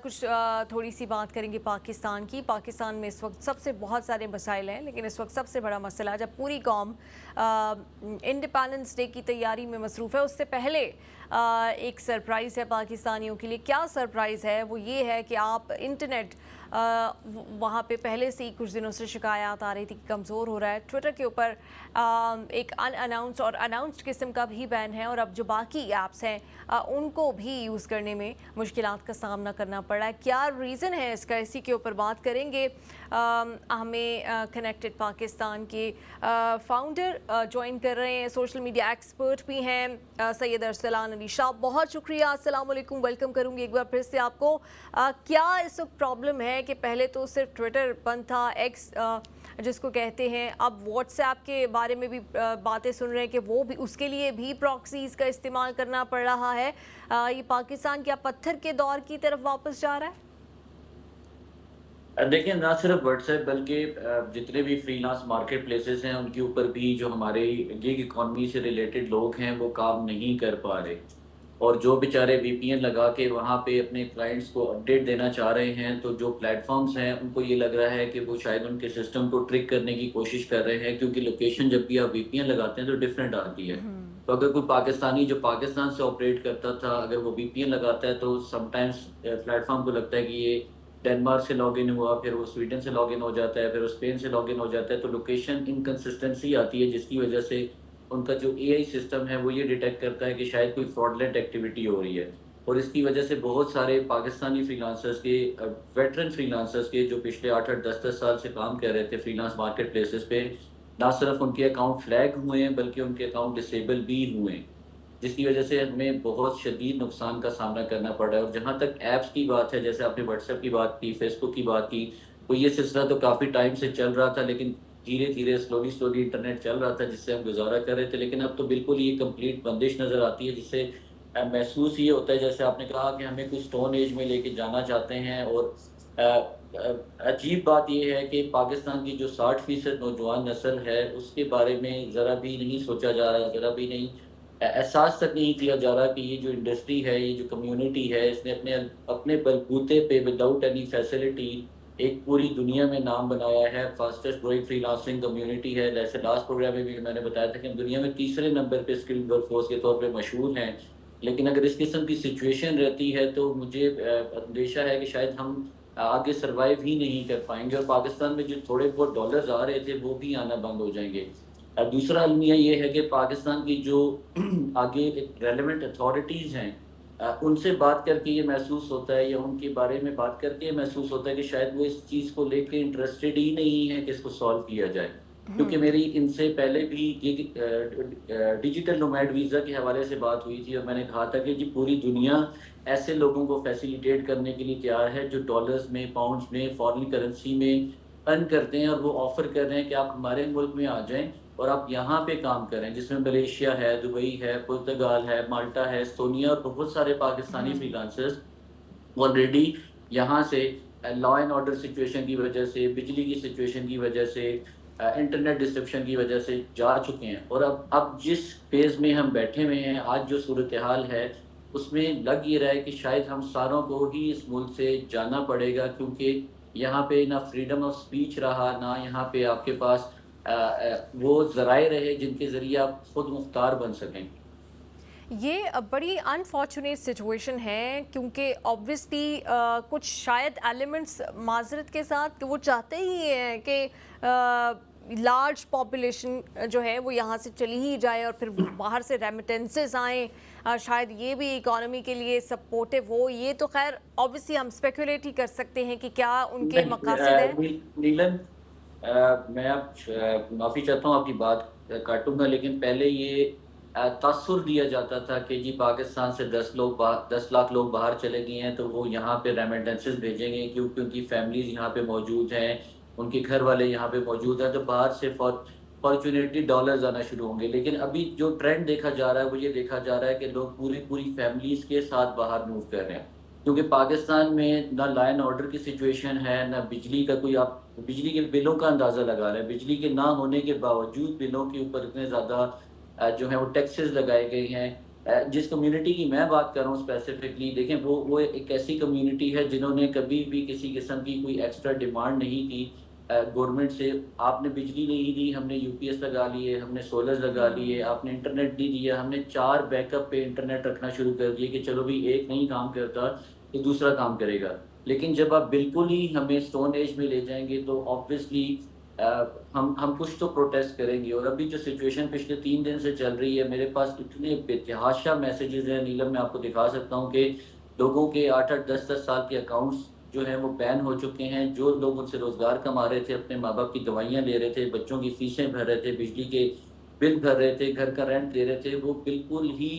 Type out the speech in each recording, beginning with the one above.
کچھ تھوڑی سی بات کریں گے پاکستان کی. پاکستان میں اس وقت سب سے بہت سارے مسائل ہیں، لیکن اس وقت سب سے بڑا مسئلہ جب پوری قوم انڈیپینڈنس ڈے کی تیاری میں مصروف ہے، اس سے پہلے ایک سرپرائز ہے پاکستانیوں کے لیے. کیا سرپرائز ہے؟ وہ یہ ہے کہ آپ انٹرنیٹ وہاں پہ پہلے سے ہی کچھ دنوں سے شکایات آ رہی تھی کہ کمزور ہو رہا ہے. ٹویٹر کے اوپر ایک ان اناؤنسڈ اور اناؤنسڈ قسم کا بھی بین ہے، اور اب جو باقی ایپس ہیں ان کو بھی یوز کرنے میں مشکلات کا سامنا کرنا پڑ رہا ہے. کیا ریزن ہے اس کا؟ اسی کے اوپر بات کریں گے. ہمیں کنیکٹڈ پاکستان کے فاؤنڈر جوائن کر رہے ہیں، سوشل میڈیا ایکسپرٹ بھی ہیں، سید ارسلان علی شاہ. بہت شکریہ. السلام علیکم. ویلکم کروں گی ایک بار پھر سے آپ کو. کیا اس وقت پرابلم ہے کہ پہلے تو صرف ٹویٹر بند تھا، ایکس جس کو کہتے ہیں، اب واٹس ایپ کے بارے میں بھی باتیں سن رہے ہیں کہ وہ بھی، اس کے لیے بھی پراکسیز کا استعمال کرنا پڑ رہا ہے. یہ پاکستان کیا پتھر کے دور کی طرف واپس جا رہا ہے؟ دیکھیں، نہ صرف واٹس ایپ بلکہ جتنے بھی فری لانس مارکیٹ پلیسز ہیں ان کے اوپر بھی جو ہمارے گیگ اکانومی سے ریلیٹڈ لوگ ہیں وہ کام نہیں کر پا رہے، اور جو بیچارے وی پی این لگا کے وہاں پہ اپنے کلائنٹس کو اپڈیٹ دینا چاہ رہے ہیں، تو جو پلیٹ فارمز ہیں ان کو یہ لگ رہا ہے کہ وہ شاید ان کے سسٹم کو ٹرک کرنے کی کوشش کر رہے ہیں، کیونکہ لوکیشن جب بھی آپ وی پی این لگاتے ہیں تو ڈفرینٹ آتی ہے. تو اگر کوئی پاکستانی جو پاکستان سے آپریٹ کرتا تھا اگر وہ وی پی این لگاتا ہے تو سم ٹائمز پلیٹ فارم کو لگتا ہے کہ یہ ڈنمارک سے لاگ ان ہوا، پھر وہ سویڈن سے لاگ ان ہو جاتا ہے، پھر وہ اسپین سے لاگ ان ہو جاتا ہے، تو لوکیشن انکنسسٹنسی آتی ہے، جس کی وجہ سے ان کا جو اے آئی سسٹم ہے وہ یہ ڈیٹیکٹ کرتا ہے کہ شاید کوئی فراڈلنٹ ایکٹیویٹی ہو رہی ہے. اور اس کی وجہ سے بہت سارے پاکستانی فری لانسرز کے، ویٹرن فری لانسرز کے، جو پچھلے 8-10 سال سے کام کر رہے تھے فری لانس مارکیٹ پلیسز پہ، نہ صرف ان کے اکاؤنٹ فلیگ ہوئے ہیں بلکہ ان کے اکاؤنٹ ڈسیبل بھی ہوئے ہیں، جس کی وجہ سے ہمیں بہت شدید نقصان کا سامنا کرنا پڑ رہا ہے. اور جہاں تک ایپس کی بات ہے، جیسے آپ نے واٹس ایپ کی بات کی، فیس بک کی بات کی، تو یہ سلسلہ تو کافی ٹائم سے چل رہا تھا، لیکن دھیرے دھیرے سلولی انٹرنیٹ چل رہا تھا جس سے ہم گزارا کر رہے تھے. لیکن اب تو بالکل یہ کمپلیٹ بندش نظر آتی ہے، جس سے محسوس یہ ہوتا ہے جیسے آپ نے کہا کہ ہمیں کچھ اسٹون ایج میں لے کے جانا چاہتے ہیں. اور عجیب بات یہ ہے کہ پاکستان کی جو 60% نوجوان نسل ہے اس کے بارے میں ذرا بھی نہیں سوچا جا رہا، ذرا بھی نہیں احساس تک نہیں کیا جا رہا کہ یہ جو انڈسٹری ہے، یہ جو کمیونٹی ہے، اس نے اپنے بلبوتے پہ وداؤٹ اینی فیسلٹی ایک پوری دنیا میں نام بنایا ہے. Fastest growing free lancing community ہے. جیسے لاسٹ پروگرام میں بھی میں نے بتایا تھا کہ ہم دنیا میں تیسرے نمبر پہ اسکل ورک فورس کے طور پہ مشہور ہیں. لیکن اگر اس قسم کی سچویشن رہتی ہے تو مجھے اندیشہ ہے کہ شاید ہم آگے سروائیو ہی نہیں کر پائیں گے، اور پاکستان میں جو تھوڑے بہت ڈالرز آ رہے تھے وہ بھی آنا بند ہو جائیں گے. دوسرا المیہ یہ ہے کہ پاکستان کی جو آگے ریلیونٹ اتھارٹیز ہیں ان سے بات کر کے یہ محسوس ہوتا ہے، یا ان کے بارے میں بات کر کے محسوس ہوتا ہے کہ شاید وہ اس چیز کو لے کے انٹرسٹڈ ہی نہیں ہے کہ اس کو سالو کیا جائے. کیونکہ میری ان سے پہلے بھی ڈیجیٹل نومیڈ ویزا کے حوالے سے بات ہوئی تھی، اور میں نے کہا تھا کہ جی پوری دنیا ایسے لوگوں کو فیسیلیٹیٹ کرنے کے لیے تیار ہے جو ڈالرز میں، پاؤنڈز میں، فارن کرنسی میں ارن کرتے ہیں، اور وہ آفر کر رہے ہیں کہ آپ ہمارے ملک میں آ جائیں اور آپ یہاں پہ کام کریں، جس میں ملیشیا ہے، دبئی ہے، پرتگال ہے، مالٹا ہے، استونیا، اور بہت سارے پاکستانی فری لانسرز آلریڈی یہاں سے لا اینڈ آرڈر سچویشن کی وجہ سے، بجلی کی سچویشن کی وجہ سے، انٹرنیٹ ڈسٹرپشن کی وجہ سے جا چکے ہیں. اور اب جس فیز میں ہم بیٹھے ہوئے ہیں، آج جو صورتحال ہے اس میں لگ یہ رہا ہے کہ شاید ہم ساروں کو ہی اس ملک سے جانا پڑے گا، کیونکہ یہاں پہ نہ فریڈم آف سپیچ رہا، نہ یہاں پہ آپ کے پاس وہ ذرائع رہے جن کے ذریعے آپ خود مختار بن سکیں. یہ بڑی انفارچونیٹ سچویشن ہے، کیونکہ آبویسلی کچھ شاید ایلیمنٹس معذرت کے ساتھ کہ وہ چاہتے ہی ہیں کہ لارج پاپولیشن جو ہے وہ یہاں سے چلی ہی جائے اور پھر باہر سے ریمیٹنسز آئیں، شاید یہ بھی اکانومی کے لیے سپورٹیو ہو. یہ تو خیر آبویسلی ہم اسپیکولیٹ ہی کر سکتے ہیں کہ کیا ان کے مقاصد ہیں. نیلم، میں اب معافی چاہتا ہوں، آپ کی بات کاٹوں گا، لیکن پہلے یہ تاثر دیا جاتا تھا کہ جی پاکستان سے 10 لاکھ لوگ باہر چلے گئے ہیں تو وہ یہاں پہ ریمیٹنسز بھیجیں گے، کیونکہ فیملیز یہاں پہ موجود ہیں، ان کے گھر والے یہاں پہ موجود ہیں، تو باہر سے فارچونیٹلی ڈالرز آنا شروع ہوں گے. لیکن ابھی جو ٹرینڈ دیکھا جا رہا ہے وہ یہ دیکھا جا رہا ہے کہ لوگ پوری فیملیز کے ساتھ باہر موو کر رہے ہیں، کیونکہ پاکستان میں نہ لا اینڈ آرڈر کی سچویشن ہے، نہ بجلی کا کوئی، آپ بجلی کے بلوں کا اندازہ لگا رہے ہیں. بجلی کے نہ ہونے کے باوجود بلوں کے اوپر اتنے زیادہ جو ہیں وہ ٹیکسز لگائے گئے ہیں. جس کمیونٹی کی میں بات کر رہا ہوں اسپیسیفکلی، دیکھیں وہ ایک ایسی کمیونٹی ہے جنہوں نے کبھی بھی کسی قسم کی کوئی ایکسٹرا ڈیمانڈ نہیں کی گورنمنٹ سے. آپ نے بجلی نہیں دی، ہم نے یو پی ایس لگا لیے، ہم نے سولر لگا لیے. آپ نے انٹرنیٹ نہیں دیا، ہم نے 4 بیک اپ پہ انٹرنیٹ رکھنا شروع کر دیے کہ چلو بھی ایک نہیں کام کرتا تو دوسرا کام کرے گا. لیکن جب آپ بالکل ہی ہمیں اسٹون ایج میں لے جائیں گے تو آبویسلی ہم کچھ تو پروٹیسٹ کریں گے. اور ابھی جو سچویشن پچھلے 3 دن سے چل رہی ہے، میرے پاس اتنے بےتحاشا میسیجز ہیں نیلم، میں آپ کو دکھا سکتا ہوں کہ لوگوں کے 8-8 10-10 سال کے اکاؤنٹس جو ہیں وہ بین ہو چکے ہیں. جو لوگ ان سے روزگار کما رہے تھے، اپنے ماں باپ کی دوائیاں لے رہے تھے، بچوں کی فیسیں بھر رہے تھے، بجلی کے بل بھر رہے تھے، گھر کا رینٹ دے رہے تھے، وہ بالکل ہی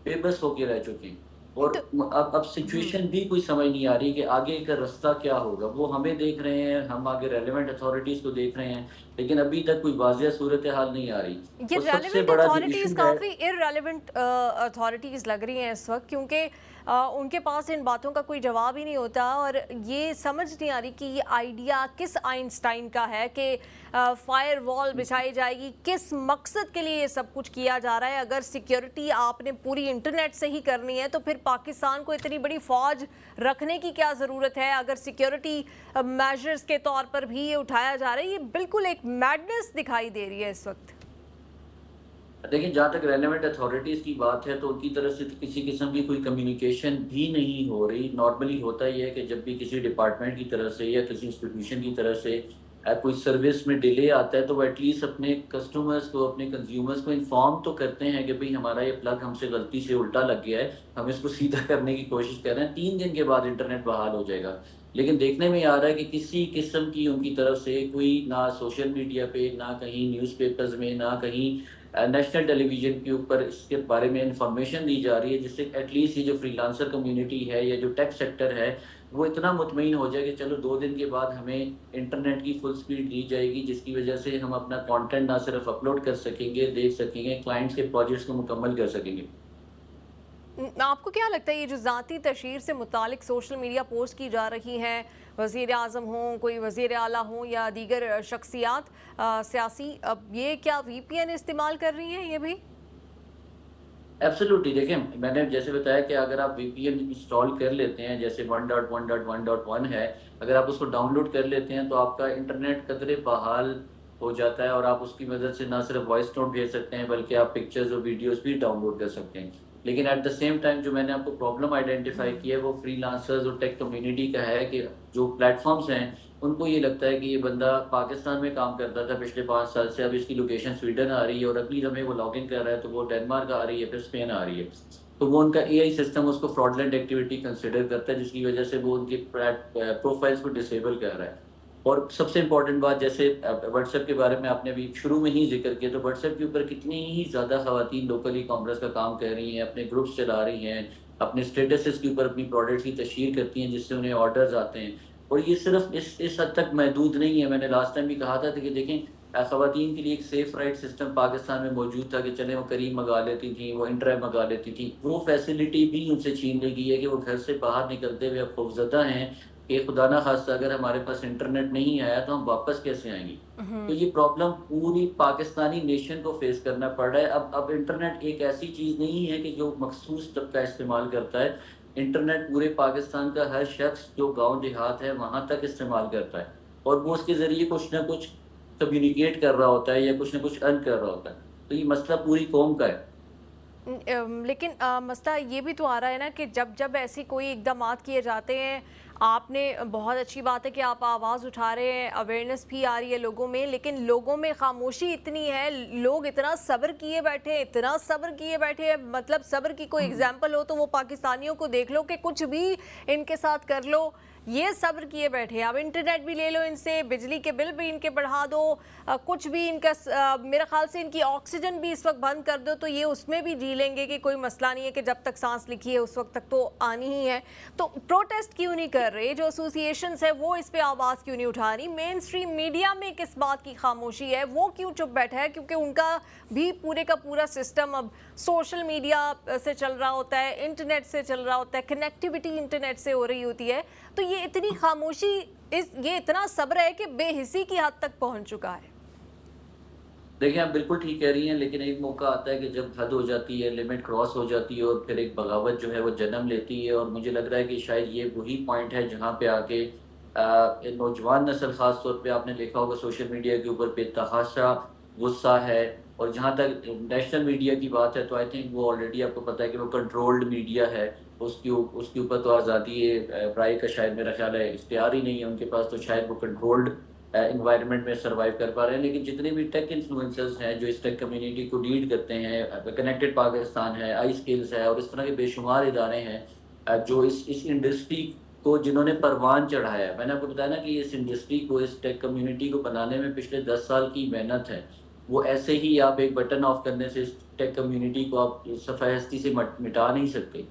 بے بس ہو کے رہ چکے ہیں. اور تو اب سچویشن بھی کوئی سمجھ نہیں آ رہی کہ آگے کا راستہ کیا ہوگا. وہ ہمیں دیکھ رہے ہیں، ہم آگے ریلیونٹ اتھارٹیز کو دیکھ رہے ہیں، لیکن ابھی تک کوئی واضح صورتحال نہیں آ رہی. یہ اور سب سے ریلیونٹ بڑا جو اتھارٹیز ایشو ہے، کافی ارریلیونٹ اتھارٹیز لگ رہی ہیں اس وقت، کیونکہ ان کے پاس ان باتوں کا کوئی جواب ہی نہیں ہوتا. اور یہ سمجھ نہیں آ رہی کہ یہ آئیڈیا کس آئنسٹائن کا ہے کہ فائر وال بچھائی جائے گی. کس مقصد کے لیے یہ سب کچھ کیا جا رہا ہے؟ اگر سیکیورٹی آپ نے پوری انٹرنیٹ سے ہی کرنی ہے تو پھر پاکستان کو اتنی بڑی فوج رکھنے کی کیا ضرورت ہے؟ اگر سیکیورٹی میجرز کے طور پر بھی یہ اٹھایا جا رہا ہے، یہ بالکل ایک میڈنس دکھائی دے رہی ہے اس وقت. دیکھیں جہاں تک ریلیونٹ اتھارٹیز کی بات ہے تو ان کی طرف سے کسی قسم کی کوئی کمیونیکیشن بھی نہیں ہو رہی. نارملی ہوتا ہی ہے کہ جب بھی کسی ڈپارٹمنٹ کی طرف سے یا کسی انسٹیٹیوشن کی طرف سے کوئی سروس میں ڈیلے آتا ہے تو وہ ایٹ لیسٹ اپنے کسٹمرز کو، اپنے کنزیومرز کو انفارم تو کرتے ہیں کہ بھئی ہمارا یہ پلگ ہم سے غلطی سے الٹا لگ گیا ہے، ہم اس کو سیدھا کرنے کی کوشش کر رہے ہیں، 3 دن کے بعد انٹرنیٹ بحال ہو جائے گا. لیکن دیکھنے میں آ رہا ہے کہ کسی قسم کی ان کی طرف سے کوئی نہ سوشل میڈیا پہ، نہ کہیں نیوز پیپرز میں، نہ کہیں نیشنل ٹیلی ویژن کے اوپر اس کے بارے میں انفارمیشن دی جا رہی ہے جس سے ایٹ لیسٹ یہ جو فری لانسر کمیونٹی ہے یا جو ٹیک سیکٹر ہے وہ اتنا مطمئن ہو جائے کہ چلو 2 دن کے بعد ہمیں انٹرنیٹ کی فل سپیڈ دی جائے گی، جس کی وجہ سے ہم اپنا کانٹینٹ نہ صرف اپلوڈ کر سکیں گے، دیکھ سکیں گے، کلائنٹس کے پروجیکٹس کو مکمل کر سکیں گے. آپ کو کیا لگتا ہے یہ جو ذاتی تشہیر سے متعلق سوشل میڈیا پوسٹ کی جا رہی ہیں، وزیر اعظم ہوں، کوئی وزیر اعلیٰ ہوں یا دیگر شخصیات سیاسی، اب یہ کیا وی پی این استعمال کر رہی ہیں یہ بھی؟ ایبسلیوٹلی. دیکھیں میں نے جیسے بتایا کہ اگر آپ وی پی این انسٹال کر لیتے ہیں، جیسے 1.1.1.1 ہے، اگر آپ اس کو ڈاؤن لوڈ کر لیتے ہیں تو آپ کا انٹرنیٹ قدرے بحال ہو جاتا ہے اور آپ اس کی مدد سے نہ صرف وائس نوٹ بھیج سکتے ہیں بلکہ آپ پکچرز اور ویڈیوز بھی ڈاؤن لوڈ کر سکتے ہیں. لیکن ایٹ دا سیم ٹائم جو میں نے آپ کو پرابلم آئیڈینٹیفائی کی ہے وہ فری لانسرز اور ٹیک کمیونٹی کا ہے کہ جو پلیٹ فارمز ہیں ان کو یہ لگتا ہے کہ یہ بندہ پاکستان میں کام کرتا تھا پچھلے 5 سال سے، اب اس کی لوکیشن سویڈن آ رہی ہے اور اگلی لمحے وہ لاگ ان کر رہا ہے تو وہ ڈینمارک آ رہی ہے، پھر اسپین آ رہی ہے. تو وہ ان کا اے آئی سسٹم اس کو فراڈلنٹ ایکٹیویٹی کنسیڈر کرتا ہے، جس کی وجہ سے وہ ان کی پروفائلز کو ڈسیبل کر رہا ہے. اور سب سے امپورٹنٹ بات، جیسے واٹس ایپ کے بارے میں آپ نے ابھی شروع میں ہی ذکر کیا، تو واٹس ایپ کے اوپر کتنی ہی زیادہ خواتین لوکل ای کامرس کا کام کر رہی ہیں، اپنے گروپس چلا رہی ہیں، اپنے اسٹیٹسز کے اوپر اپنی پروڈکٹس کی تشہیر کرتی ہیں جس سے انہیں آرڈرز آتے ہیں. اور یہ صرف اس حد تک محدود نہیں ہے. میں نے لاسٹ ٹائم بھی کہا تھا کہ دیکھیں خواتین کے لیے ایک سیف رائٹ سسٹم پاکستان میں موجود تھا کہ چلیں وہ کریم منگا لیتی تھیں، وہ انٹرا منگا لیتی تھیں. وہ فیسلٹی بھی ان سے چھین لی گئی ہے کہ وہ گھر سے باہر نکلتے ہوئے اب خوفزدہ ہیں کہ خدا نہ خواستہ اگر ہمارے پاس انٹرنیٹ نہیں آیا تو ہم واپس کیسے آئیں گے. تو یہ پرابلم پوری پاکستانی نیشن کو فیس کرنا پڑ رہا ہے. اب انٹرنیٹ ایک ایسی چیز نہیں ہے کہ جو مخصوص طبقہ استعمال کرتا ہے. انٹرنیٹ پورے پاکستان کا ہر شخص جو گاؤں دیہات ہے وہاں تک استعمال کرتا ہے اور وہ اس کے ذریعے کچھ نہ کچھ کمیونیکیٹ کر رہا ہوتا ہے یا کچھ نہ کچھ ارن کر رہا ہوتا ہے. تو یہ مسئلہ پوری قوم کا ہے. لیکن مسئلہ یہ بھی تو آ رہا ہے نا کہ جب ایسی کوئی اقدامات کیے جاتے ہیں، آپ نے بہت اچھی بات ہے کہ آپ آواز اٹھا رہے ہیں، اویئرنیس بھی آ رہی ہے لوگوں میں، لیکن لوگوں میں خاموشی اتنی ہے، لوگ اتنا صبر کیے بیٹھے ہیں. مطلب صبر کی کوئی اگزامپل ہو تو وہ پاکستانیوں کو دیکھ لو کہ کچھ بھی ان کے ساتھ کر لو، یہ صبر کیے بیٹھے. اب انٹرنیٹ بھی لے لو ان سے، بجلی کے بل بھی ان کے بڑھا دو، کچھ بھی ان کا میرے خیال سے ان کی آکسیجن بھی اس وقت بند کر دو تو یہ اس میں بھی جی لیں گے کہ کوئی مسئلہ نہیں ہے کہ جب تک سانس لکھی ہے اس وقت تک تو آنی ہی ہے. تو پروٹیسٹ کیوں نہیں کر رہے؟ جو ایسوسیشنز ہیں وہ اس پہ آواز کیوں نہیں اٹھا رہی؟ مین سٹریم میڈیا میں کس بات کی خاموشی ہے؟ وہ کیوں چپ بیٹھا ہے؟ کیونکہ ان کا بھی پورے کا پورا سسٹم اب سوشل میڈیا سے چل رہا ہوتا ہے، انٹرنیٹ سے چل رہا ہوتا ہے، کنیکٹیوٹی انٹرنیٹ سے ہو رہی ہوتی ہے. تو یہ اتنی خاموشی، یہ اتنا صبر ہے کہ بے حسی کی حد تک پہنچ چکا ہے. دیکھیں آپ بالکل ٹھیک کہہ رہی ہیں، لیکن ایک موقع آتا ہے کہ جب حد ہو جاتی ہے، لمٹ کراس ہو جاتی ہے اور پھر ایک بغاوت جو ہے وہ جنم لیتی ہے، اور مجھے لگ رہا ہے کہ شاید یہ وہی پوائنٹ ہے جہاں پہ آ کے نوجوان نسل خاص طور پہ آپ نے دیکھا ہوگا سوشل میڈیا کے اوپر بے تحاشا غصہ ہے، اور جہاں تک نیشنل میڈیا کی بات ہے تو آئی تھنک وہ آلریڈی آپ کو پتہ ہے کہ وہ کنٹرولڈ میڈیا ہے، اس کے اوپر تو آزادی رائے کا شاید میرا خیال ہے اختیار ہی نہیں ہے ان کے پاس، تو شاید وہ کنٹرولڈ انوائرمنٹ میں سروائیو کر پا رہے ہیں، لیکن جتنے بھی ٹیک انفلوئنسرز ہیں جو اس ٹیک کمیونٹی کو لیڈ کرتے ہیں، کنیکٹڈ پاکستان ہے، آئی اسکلز ہے، اور اس طرح کے بے شمار ادارے ہیں جو اس انڈسٹری کو جنہوں نے پروان چڑھایا ہے. میں نے آپ کو بتایا نا کہ اس انڈسٹری کو، اس ٹیک کمیونٹی کو بنانے میں پچھلے 10 سال کی محنت ہے. وہ ایسے ہی آپ ایک بٹن آف کرنے سے اس ٹیک کمیونٹی کو آپ صفحہ ہستی سے مٹا نہیں سکتے.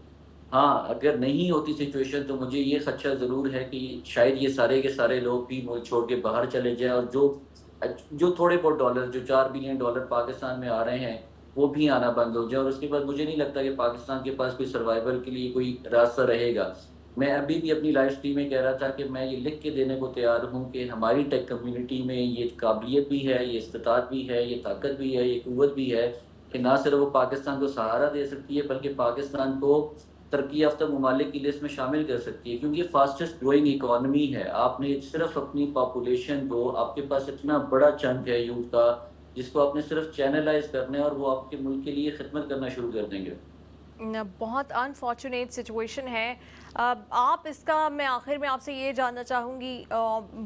ہاں اگر نہیں ہوتی سچویشن تو مجھے یہ خدشہ ضرور ہے کہ شاید یہ سارے کے سارے لوگ بھی ملک چھوڑ کے باہر چلے جائیں، اور جو تھوڑے بہت ڈالر، جو $4 بلین پاکستان میں آ رہے ہیں وہ بھی آنا بند ہو جائے، اور اس کے بعد مجھے نہیں لگتا کہ پاکستان کے پاس کوئی سروائیول کے لیے کوئی راستہ رہے گا. میں ابھی بھی اپنی لائف اسٹریم میں کہہ رہا تھا کہ میں یہ لکھ کے دینے کو تیار ہوں کہ ہماری ٹیک کمیونٹی میں یہ قابلیت بھی ہے، یہ استطاعت بھی ہے، یہ طاقت بھی ہے، یہ قوت بھی ہے کہ نہ صرف وہ پاکستان کو سہارا دے سکتی ہے بلکہ پاکستان کو ترقی یافتہ ممالک کی لسٹ میں شامل کر سکتی ہے، کیونکہ یہ فاسٹسٹ گروئنگ اکانومی ہے. آپ نے صرف اپنی پاپولیشن کو، آپ کے پاس اتنا بڑا چنک ہے یوتھ کا جس کو آپ نے صرف چینلائز کرنا ہے اور وہ آپ کے ملک کے لیے خدمت کرنا شروع کر دیں گے. بہت انفارچونیٹ سچویشن ہے. آپ اس کا، میں آخر میں آپ سے یہ جاننا چاہوں گی،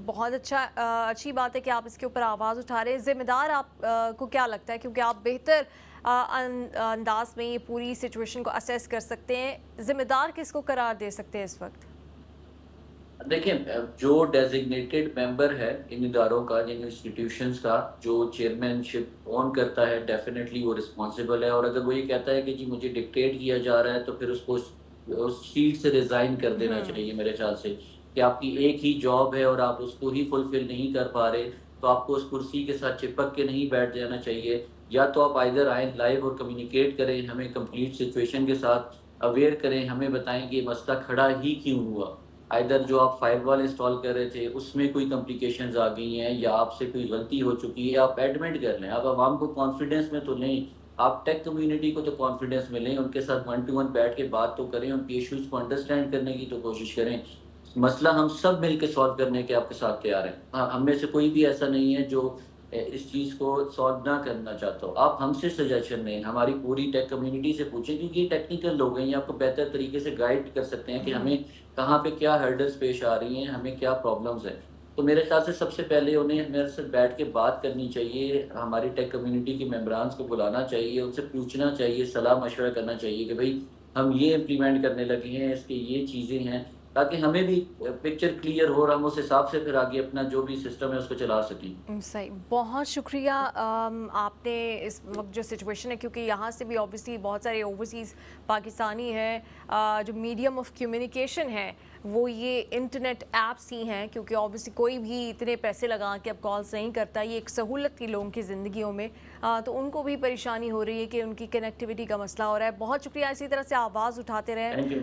بہت اچھی بات ہے کہ آپ اس کے اوپر آواز اٹھا رہے ہیں. ذمہ دار آپ کو کیا لگتا ہے، کیونکہ آپ بہتر انداز میں یہ پوری سچویشن کو اسیس کر سکتے ہیں، ذمہ دار کس کو قرار دے سکتے ہیں اس وقت؟ دیکھیں جو ڈیزگنیٹڈ ممبر ہے ان اداروں کا، ان انسٹیٹیوشنز کا، جو چیئرمین شپ اون کرتا ہے، ڈیفینیٹلی وہ رسپانسبل ہے. اور اگر وہ یہ کہتا ہے کہ جی مجھے ڈکٹیٹ کیا جا رہا ہے تو پھر اس کو اس سیٹ سے ریزائن کر دینا چاہیے میرے خیال سے. کہ آپ کی ایک ہی جاب ہے اور آپ اس کو ہی فلفل نہیں کر پا رہے تو آپ کو اس کرسی کے ساتھ چپک کے نہیں بیٹھ جانا چاہیے. یا تو آپ آئیدر آئیں لائیو اور کمیونیکیٹ کریں، ہمیں کمپلیٹ سچویشن کے ساتھ اویئر کریں، ہمیں بتائیں کہ یہ مسئلہ کھڑا ہی کیوں ہوا. آئدر جو آپ فائر وال انسٹال کر رہے تھے اس میں کوئی کمپلیکیشنز آ گئی ہیں، یا آپ سے کوئی غلطی ہو چکی ہے، آپ ایڈمٹ کر لیں. آپ عوام کو کانفیڈنس میں تو لیں، آپ ٹیک کمیونٹی کو تو کانفیڈنس میں لیں، ان کے ساتھ 1 to 1 بیٹھ کے بات تو کریں، ان کی ایشوز کو انڈرسٹینڈ کرنے کی تو کوشش کریں. مسئلہ ہم سب مل کے سالو کرنے کے آپ کے ساتھ تیار ہیں. ہم میں سے کوئی بھی ایسا نہیں ہے جو اس چیز کو سالو نہ کرنا چاہتا ہو. آپ ہم سے سجیشن لیں، ہماری پوری ٹیک کمیونٹی سے پوچھیں، کیونکہ یہ ٹیکنیکل لوگ ہیں، یہ آپ کو بہتر طریقے سے گائیڈ کر سکتے ہیں کہ ہمیں کہاں پہ کیا ہرڈلز پیش آ رہی ہیں، ہمیں کیا پرابلمز ہیں. تو میرے خیال سے سب سے پہلے انہیں میرے سے بیٹھ کے بات کرنی چاہیے، ہماری ٹیک کمیونٹی کے ممبرانز کو بلانا چاہیے، ان سے پوچھنا چاہیے، صلاح مشورہ کرنا چاہیے کہ بھائی ہم یہ امپلیمنٹ کرنے لگے ہیں، اس کے یہ چیزیں ہیں، تاکہ ہمیں بھی پکچر کلیئر ہو اور ہم اس حساب سے پھر آگے اپنا جو بھی سسٹم ہے اس کو چلا سکیں. صحیح، بہت شکریہ. آپ نے اس وقت جو سچویشن ہے، کیونکہ یہاں سے بھی اوبویسلی بہت سارے اوورسیز پاکستانی ہیں، جو میڈیم آف کمیونیکیشن ہے وہ یہ انٹرنیٹ ایپس ہی ہیں، کیونکہ اوبویسلی کوئی بھی اتنے پیسے لگا کے اب کالز نہیں کرتا. یہ ایک سہولت تھی لوگوں کی زندگیوں میں، تو ان کو بھی پریشانی ہو رہی ہے کہ ان کی کنیکٹیوٹی کا مسئلہ ہو رہا ہے. بہت شکریہ، اسی طرح سے آواز اٹھاتے رہیں. Thank you.